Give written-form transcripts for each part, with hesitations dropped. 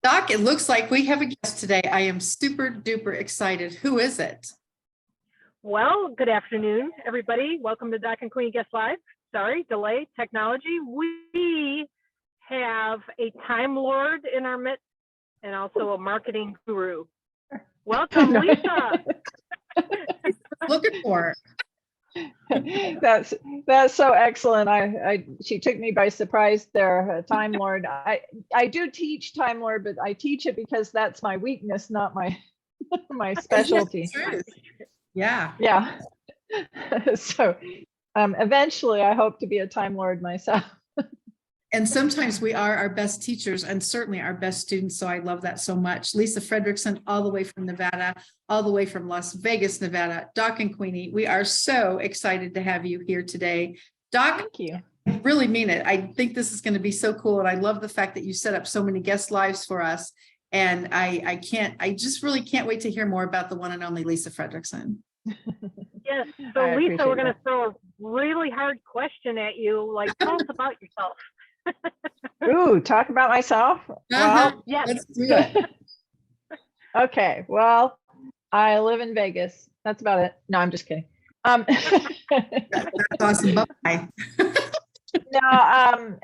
Doc, it looks like we have a guest today. I am super duper excited. Who is it? Well, good afternoon, everybody. Welcome to Doc and Queenie Guest Live. Sorry, delay, technology. We have a Time Lord in our midst and also a marketing guru. Welcome, Lisa. Looking for. That's so excellent. She took me by surprise there, Time Lord. I do teach Time Lord, but I teach it because that's my weakness, not my my specialty. Yeah. Yeah. So eventually I hope to be a Time Lord myself. And sometimes we are our best teachers and certainly our best students. So I love that so much. Lisa Frederickson, all the way from Nevada, all the way from Las Vegas, Nevada. Doc and Queenie, we are so excited to have you here today. Doc, thank you. I really mean it. I think this is going to be so cool. And I love the fact that you set up so many guest lives for us. And I just really can't wait to hear more about the one and only Lisa Frederickson. Yes. So Lisa, we're going to throw a really hard question at you. Like, tell us about yourself. Ooh, talk about myself? Well, yes. Let's do it. Okay. Well, I live in Vegas. That's about it. No, I'm just kidding. That's awesome. Bye. No,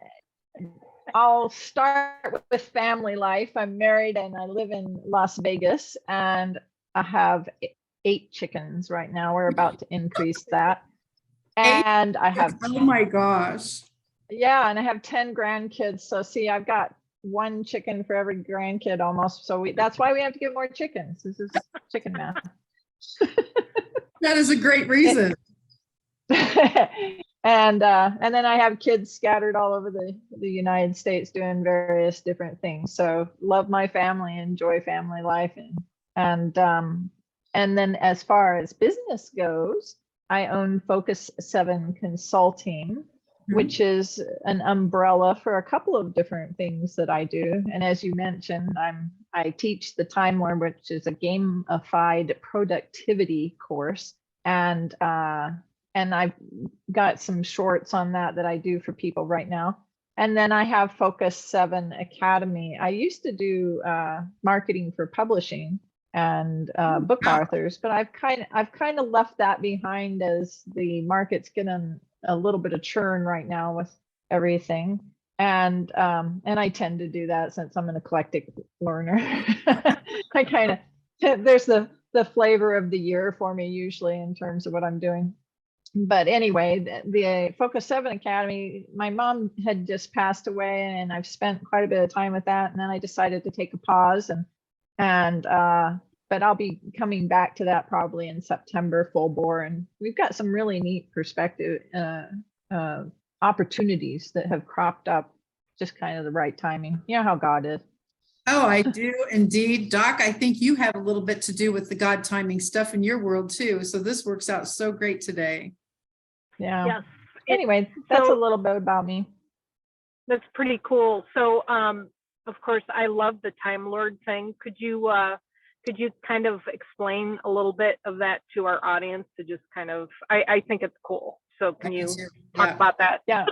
I'll start with family life. I'm married and I live in Las Vegas, and I have 8 chickens right now. We're about to increase that. And I have, oh my gosh. Yeah, and I have 10 grandkids. So see, I've got 1 chicken for every grandkid almost. So that's why we have to get more chickens. This is chicken math. That is a great reason. And then I have kids scattered all over the United States doing various different things. So love my family, enjoy family life, and then as far as business goes, I own Focus 7 Consulting, which is an umbrella for a couple of different things that I do. And as you mentioned, I teach the Time Lord, which is a gamified productivity course, and I've got some shorts on that I do for people right now. And then I have Focus 7 Academy. I used to do marketing for publishing and book authors, but I've kind of left that behind as the market's getting a little bit of churn right now with everything. And I tend to do that since I'm an eclectic learner. I kind of, there's the flavor of the year for me usually in terms of what I'm doing. But anyway, the Focus 7 Academy, my mom had just passed away and I've spent quite a bit of time with that. And then I decided to take a pause but I'll be coming back to that probably in September full bore. And we've got some really neat perspective opportunities that have cropped up just kind of the right timing. You know how God is. Oh, I do indeed. Doc, I think you have a little bit to do with the God timing stuff in your world too. So this works out so great today. Yeah. Yes. Anyway, that's a little bit about me. That's pretty cool. So, of course, I love the Time Lord thing. Could you kind of explain a little bit of that to our audience to just kind of, I think it's cool. So can you talk about that? Yeah.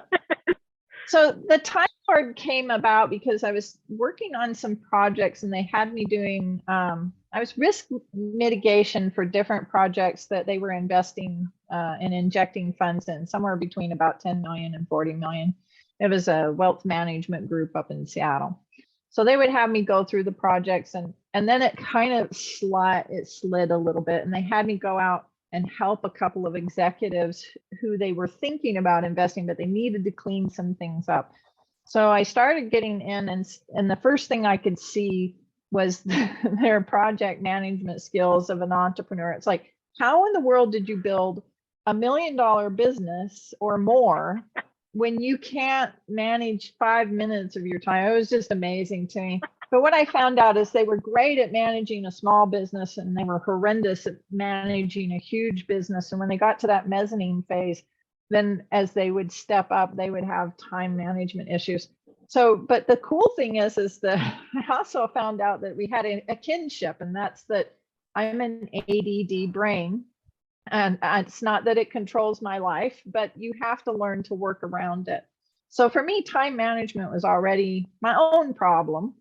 So the Time Lord came about because I was working on some projects and they had me doing, I was risk mitigation for different projects that they were investing and injecting funds in, somewhere between about 10 million and 40 million. It was a wealth management group up in Seattle. So they would have me go through the projects and then it kind of slid a little bit, and they had me go out and help a couple of executives who they were thinking about investing, but they needed to clean some things up. So I started getting in, and the first thing I could see was their project management skills of an entrepreneur. It's like, how in the world did you build $1 million business or more when you can't manage 5 minutes of your time? It was just amazing to me. But what I found out is they were great at managing a small business and they were horrendous at managing a huge business. And when they got to that mezzanine phase, then as they would step up, they would have time management issues. So, but the cool thing is that I also found out that we had a kinship, and that's that I'm an ADD brain. And it's not that it controls my life, but you have to learn to work around it. So for me, time management was already my own problem.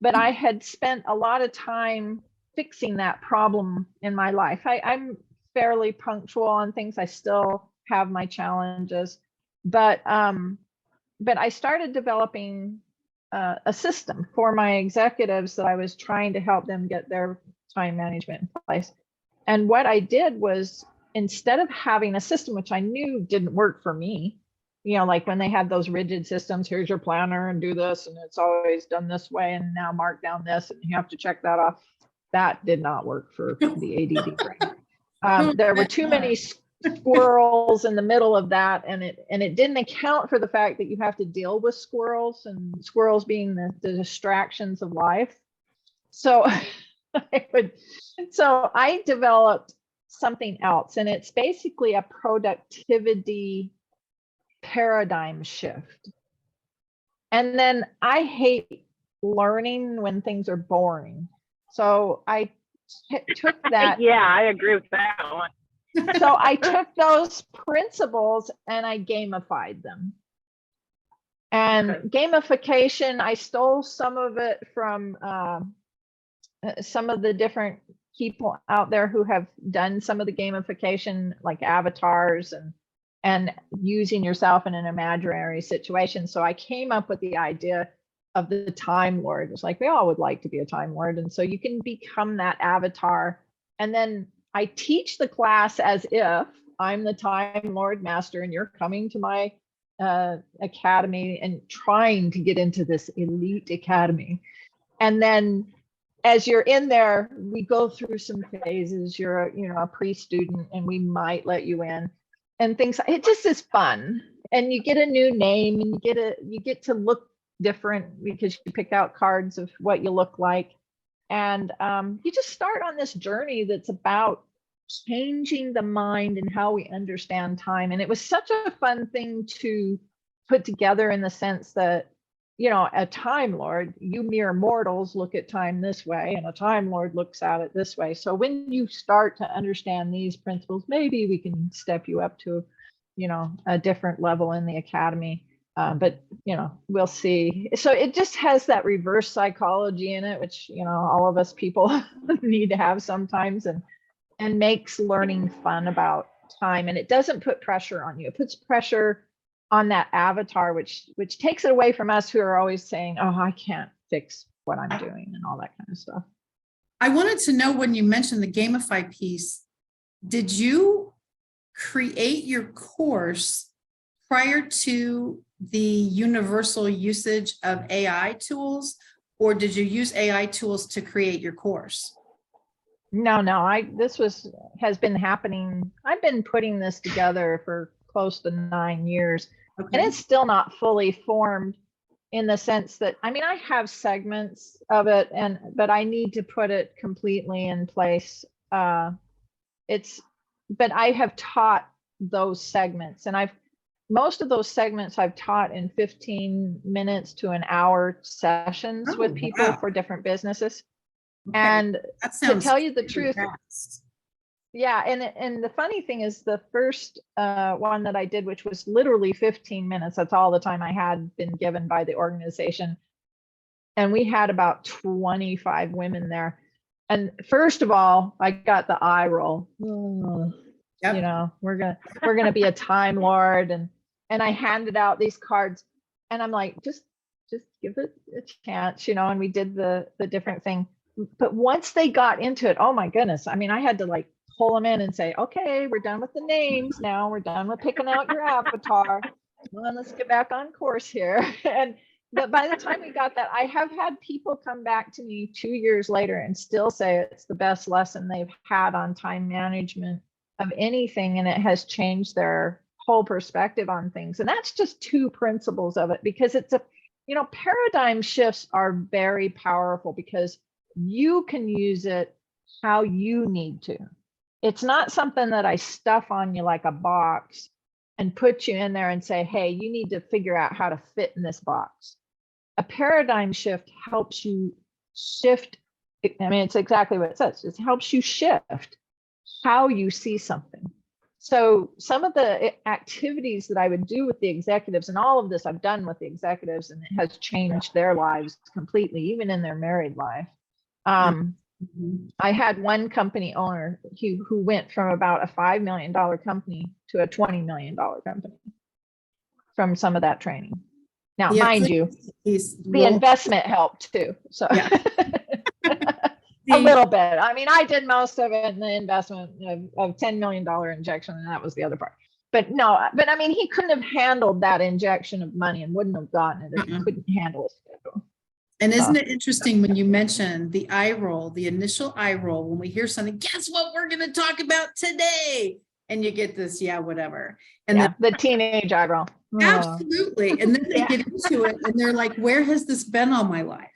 but I had spent a lot of time fixing that problem in my life. I'm fairly punctual on things. I still have my challenges, but I started developing a system for my executives that I was trying to help them get their time management in place. And what I did was, instead of having a system, which I knew didn't work for me, like when they had those rigid systems, here's your planner and do this, and it's always done this way, and now mark down this, and you have to check that off. That did not work for the ADD brain. There were too many squirrels in the middle of that, and it didn't account for the fact that you have to deal with squirrels, and squirrels being the distractions of life. So I developed something else, and it's basically a productivity paradigm shift. And then I hate learning when things are boring, so I took that. Yeah, I agree with that one. So I took those principles and I gamified them. And gamification, I stole some of it from some of the different people out there who have done some of the gamification, like avatars and using yourself in an imaginary situation. So I came up with the idea of the Time Lord. It's like, we all would like to be a Time Lord. And so you can become that avatar. And then I teach the class as if I'm the Time Lord Master and you're coming to my academy and trying to get into this elite academy. And then as you're in there, we go through some phases. You're a pre-student, and we might let you in, and things. It just is fun, and you get a new name, and you get to look different because you pick out cards of what you look like, and you just start on this journey that's about changing the mind and how we understand time. And it was such a fun thing to put together, in the sense that, a Time Lord, you mere mortals look at time this way, and a Time Lord looks at it this way. So when you start to understand these principles, maybe we can step you up to, a different level in the academy. But, we'll see. So it just has that reverse psychology in it, which, all of us people need to have sometimes, and makes learning fun about time. And it doesn't put pressure on you. It puts pressure on that avatar, which takes it away from us who are always saying, oh, I can't fix what I'm doing and all that kind of stuff. I wanted to know, when you mentioned the gamify piece, did you create your course prior to the universal usage of AI tools, or did you use AI tools to create your course? No, this has been happening. I've been putting this together for close to 9 years. Okay. And it's still not fully formed, in the sense that, I have segments of it, but I need to put it completely in place. But I have taught those segments, and most of those segments I've taught in 15 minutes to an hour sessions with people for different businesses. Okay. And to tell you the truth, fast. Yeah, and the funny thing is, the first one that I did, which was literally 15 minutes, that's all the time I had been given by the organization. And we had about 25 women there. And first of all, I got the eye roll. Yep. We're gonna be a Time Lord, and I handed out these cards, and I'm like, just give it a chance, and we did the different thing. But once they got into it, oh my goodness, I had to pull them in and say, okay, we're done with the names now. We're done with picking out your avatar. Well, let's get back on course here. But by the time we got that, I have had people come back to me 2 years later and still say it's the best lesson they've had on time management of anything. And it has changed their whole perspective on things. And that's just 2 principles of it, because it's paradigm shifts are very powerful, because you can use it how you need to. It's not something that I stuff on you like a box and put you in there and say, hey, you need to figure out how to fit in this box. A paradigm shift helps you shift. It's exactly what it says. It helps you shift how you see something. So some of the activities that I would do with the executives, and all of this I've done with the executives, and it has changed their lives completely, even in their married life. I had one company owner who went from about a $5 million company to a $20 million company from some of that training. Now, mind you, the investment helped too. So Yeah. a little bit. I mean, I did most of it in the investment of $10 million injection, and that was the other part. But no, but I mean, he couldn't have handled that injection of money and wouldn't have gotten it if he couldn't handle it. And isn't it interesting when you mention the eye roll, the initial eye roll, when we hear something, guess what we're going to talk about today? And you get this, yeah, whatever. And yeah, the teenage eye roll. Absolutely. And then they get into it and they're like, where has this been all my life?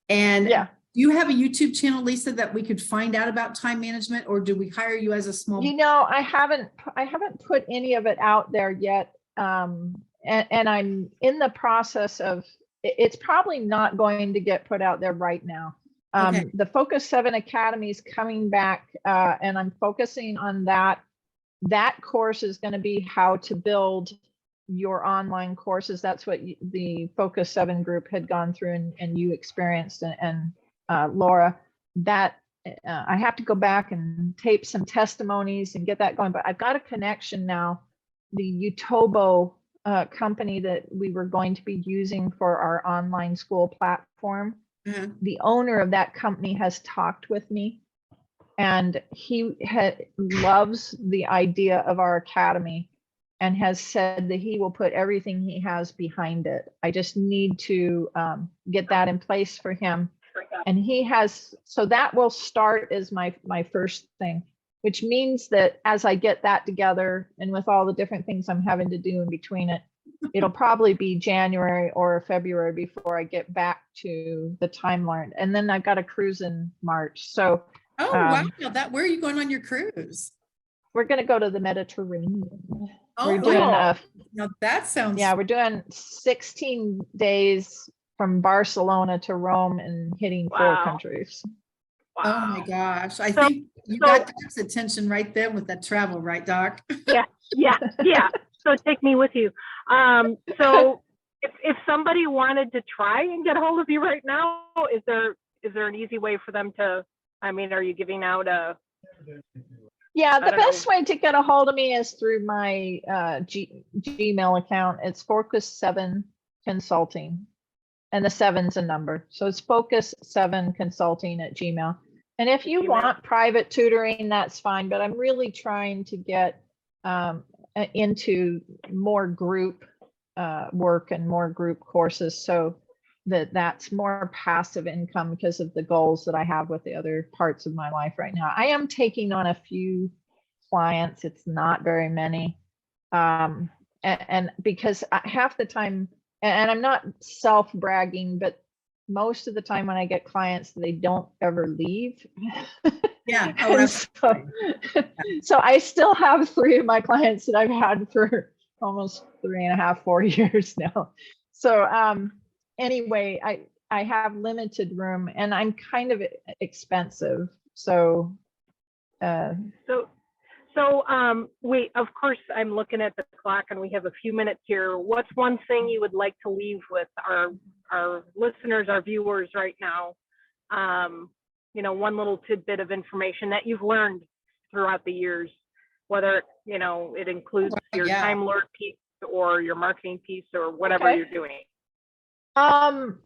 And do you have a YouTube channel, Lisa, that we could find out about time management, or do we hire you as a small? You know, I haven't put any of it out there yet. And I'm in the process of, it's probably not going to get put out there right now. The Focus 7 Academy is coming back, and I'm focusing on that. That course is going to be how to build your online courses. That's what the Focus 7 group had gone through and you experienced, and Laura, that I have to go back and tape some testimonies and get that going. But I've got a connection now. The Utobo company that we were going to be using for our online school platform, the owner of that company has talked with me, and he loves the idea of our academy and has said that he will put everything he has behind it. I just need to get that in place for him. And he has, so that will start as my first thing, which means that as I get that together and with all the different things I'm having to do in between it, it'll probably be January or February before I get back to the time learned. And then I've got a cruise in March. So wow, where are you going on your cruise? We're going to go to the Mediterranean. We're doing now that sounds, we're doing 16 days from Barcelona to Rome and hitting 4 countries. Oh my gosh. I think you got Doc's attention right there with that travel, right, Doc? Yeah. So take me with you. So if somebody wanted to try and get a hold of you right now, is there an easy way for them to, I mean, are you giving out a? Yeah, the best way to get a hold of me is through my Gmail account. It's Focus 7 Consulting, and the 7's a number. So it's Focus 7 Consulting at Gmail. And if you want private tutoring, that's fine. But I'm really trying to get into more group work and more group courses, so that's more passive income because of the goals that I have with the other parts of my life right now. I am taking on a few clients. It's not very many. And because half the time, and I'm not self-bragging, but most of the time when I get clients, they don't ever leave. Yeah. So I still have 3 of my clients that I've had for almost 3.5, 4 years now. So anyway, I have limited room, and I'm kind of expensive. So wait, of course, I'm looking at the clock and we have a few minutes here. What's one thing you would like to leave with our listeners, our viewers right now? One little tidbit of information that you've learned throughout the years, whether, it includes your Time Lord piece or your marketing piece or whatever you're doing. I've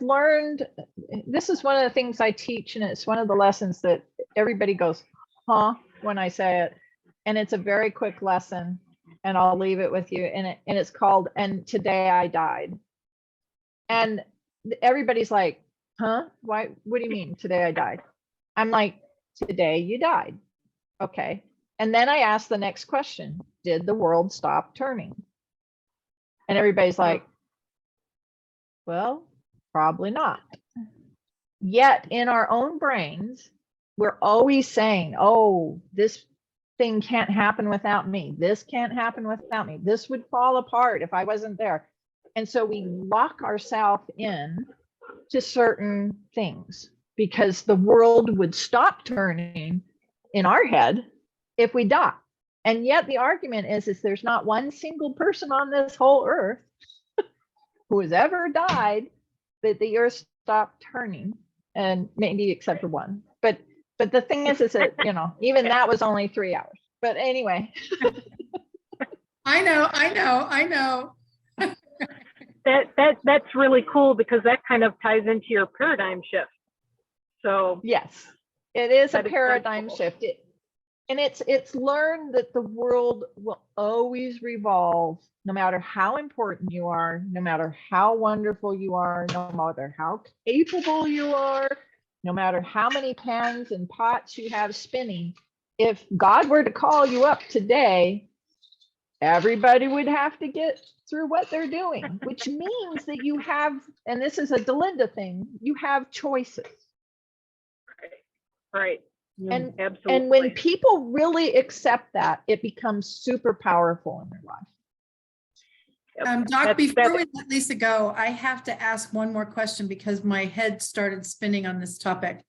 learned, this is one of the things I teach, and it's one of the lessons that everybody goes, huh, when I say it. And it's a very quick lesson, and I'll leave it with you. And it's called, "And Today I Died." And everybody's like, huh? Why? What do you mean today I died? I'm like, today you died. Okay. And then I ask the next question, did the world stop turning? And everybody's like, well, probably not. Yet in our own brains, we're always saying, oh, this thing can't happen without me. This can't happen without me. This would fall apart if I wasn't there. And so we lock ourselves in to certain things because the world would stop turning in our head if we die. And yet the argument is there's not one single person on this whole earth who has ever died that the earth stopped turning, and maybe except for one. But the thing is that, you know, even that was only 3 hours. But anyway. I know. That's really cool, because that kind of ties into your paradigm shift. So Yes, it is a that is paradigm cool. shift. And it's learned that the world will always revolve, no matter how important you are, no matter how wonderful you are, no matter how capable you are, no matter how many pans and pots you have spinning. If God were to call you up today, everybody would have to get through what they're doing, which means that you have, and this is a Delinda thing, you have choices. Right. And Absolutely. And when people really accept that, it becomes super powerful in their life. Yep. Doc, before we let Lisa go, I have to ask one more question because my head started spinning on this topic.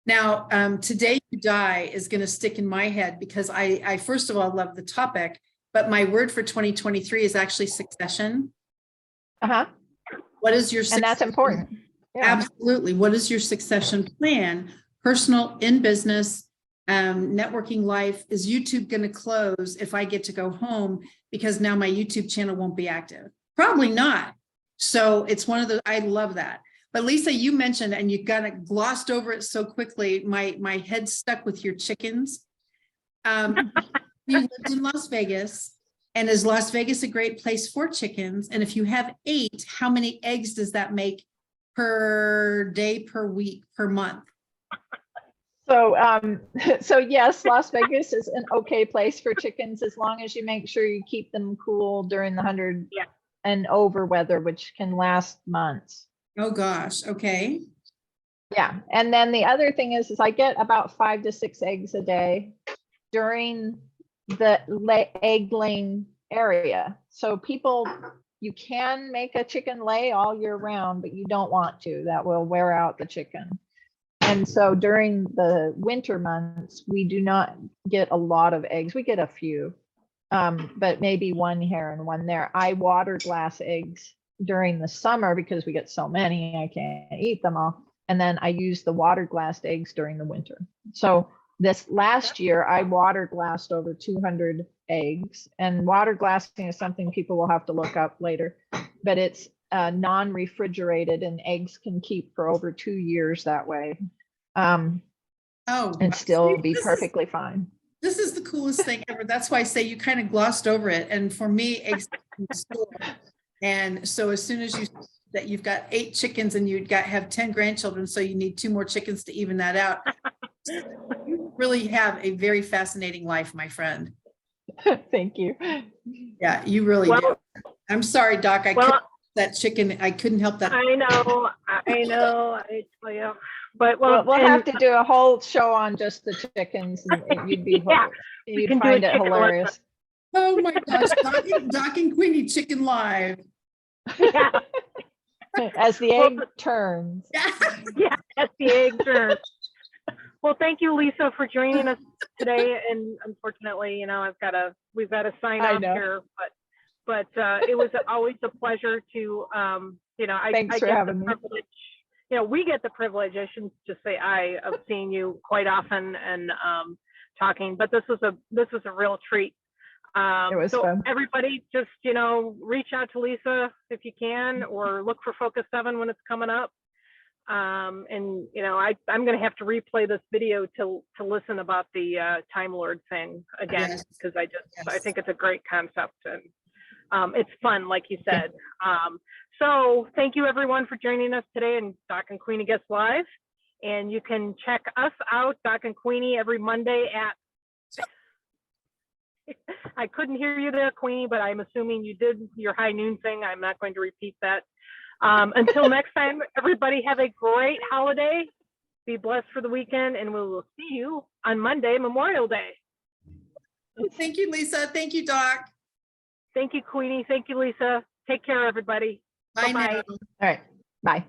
Now, Today You Die is going to stick in my head because I first of all love the topic, but my word for 2023 is actually succession. What is your and that's important. Yeah. Absolutely. What is your succession plan? Personal, in business, networking life? Is YouTube going to close if I get to go home because now my YouTube channel won't be active? Probably not. So it's one of the, I love that. But Lisa, you mentioned, and you kind of glossed over it so quickly, my head stuck with your chickens. You lived in Las Vegas, and is Las Vegas a great place for chickens? And if you have 8, how many eggs does that make per day, per week, per month? So yes, Las Vegas is an okay place for chickens as long as you make sure you keep them cool during the 100 and over weather, which can last months. Oh gosh. Okay. Yeah. And then the other thing is I get about 5 to 6 eggs a day during the egg laying area. So people, you can make a chicken lay all year round, but you don't want to. That will wear out the chicken. And so during the winter months, we do not get a lot of eggs. We get a few, but maybe one here and one there. I water glass eggs during the summer because we get so many, I can't eat them all. And then I use the water glassed eggs during the winter. So this last year, I water glassed over 200 eggs, and water glassing is something people will have to look up later, but it's non-refrigerated, and eggs can keep for over 2 years that way. And still be perfectly fine. This is the coolest thing ever. That's why I say you kind of glossed over it. And for me, eggs in the store. And so as soon as you've got 8 chickens and have 10 grandchildren, so you need 2 more chickens to even that out. You really have a very fascinating life, my friend. Thank you. Yeah, you really do. I'm sorry, Doc. I couldn't that chicken. I couldn't help that. I know. Yeah. But we'll have to do a whole show on just the chickens, and you'd be you'd find it hilarious. Oh my gosh, Doc and Queenie Chicken Live. Yeah. As the egg turns. Yeah, as the egg turns. Well, thank you, Lisa, for joining us today. And unfortunately, we've got to sign off here. But it was always a pleasure to, Thanks for having me. We get the privilege, I shouldn't just say of seeing you quite often and talking. But this was a real treat. It was fun. Everybody just, reach out to Lisa if you can, or look for Focus 7 when it's coming up. I'm going to have to replay this video to listen about the Time Lord thing again, because I think it's a great concept, and it's fun, like you said. So thank you everyone for joining us today in Doc and Queenie Gets Live. And you can check us out, Doc and Queenie, every Monday at I couldn't hear you there, Queenie, but I'm assuming you did your high noon thing. I'm not going to repeat that. Until next time, everybody have a great holiday. Be blessed for the weekend, and we will see you on Monday, Memorial Day. Thank you, Lisa. Thank you, Doc. Thank you, Queenie. Thank you, Lisa. Take care, everybody. Bye now. All right. Bye.